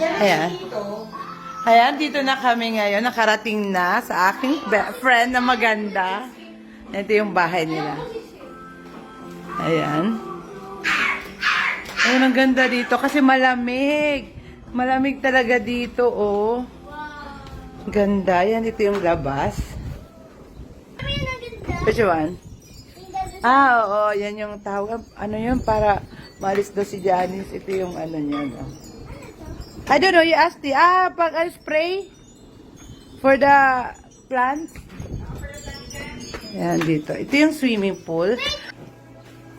Ayan. Ayan, dito na kami ngayon. Nakarating na sa aking friend na maganda. Ito yung bahay nila. Ayan. Ayan, ang ganda dito kasi malamig. Malamig talaga dito, oh. Ganda. Yan, ito yung labas. Which one? Ah, oo. Yan yung tawag. Ano yun? Para malis daw si Janice. Ito yung ano niya. No? I don't know. You asked pag spray for the plants. Yan, dito. Ito yung swimming pool.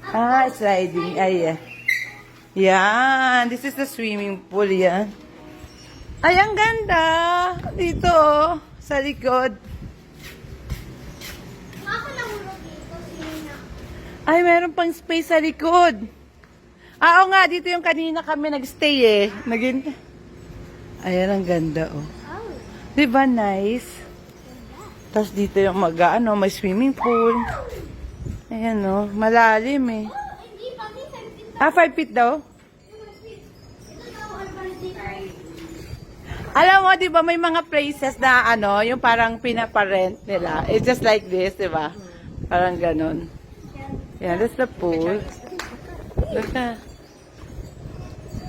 Ah, sliding. Ay, yeah. Yan. This is the swimming pool, yan. Ay, ang ganda. Dito, oh. Sa likod. Ay, meron pang space sa likod. Ah, oo nga. Dito yung kanina kami nagstay eh. Ayan, ang ganda, oh. Diba nice? Tapos dito yung may swimming pool. Ayan, oh. Malalim eh. Ah, 5 feet daw? Alam mo, di ba may mga places na yung parang pinaparent nila. It's just like this, di ba? Parang ganun. Yeah, that's the pool. Look na.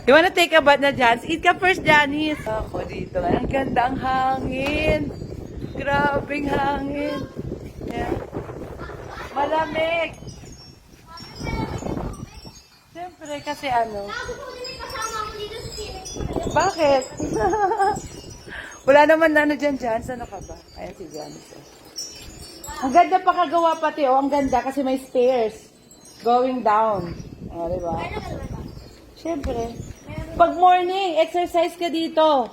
You wanna take a bath na, Janice? Eat ka first, Janice. Ako dito. Ang ganda ang hangin. Grabing hangin. Yeah. Malamig. Siyempre, kasi Bakit? Wala naman dyan, Janice. Ano ka ba? Ayan si Janice. Ang ganda pa kagawa pati, oh. Ang ganda kasi may stairs. Going down. O, diba? Siyempre. Pag morning, exercise ka dito.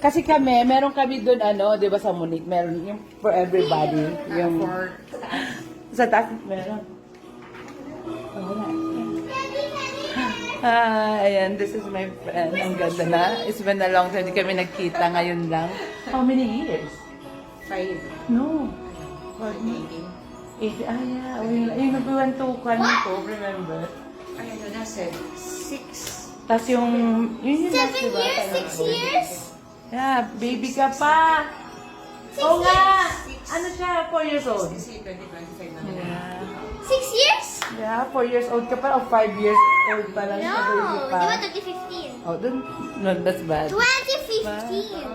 Kasi meron kami dun, diba sa Munich, meron yung for everybody. Yung sa taas, meron. Ayan, this is my friend. Ang ganda na. It's been a long time. Hindi kami nagkita ngayon lang. How many years? 5. No. 8. Ah, yeah. Yung nagbiwantukan ko, remember? Ay, ano na, 6. Tapos yung 7 years? 6 years? Yeah, baby ka pa. Oo nga. Ano siya? 4 years old. Kasi 2025 na. Yeah. 6 years? Yeah, 4 years old ka pa o 5 years old pa lang No, siya, baby pa. di ba 2015? Oh, dun, no, that's bad. 2015!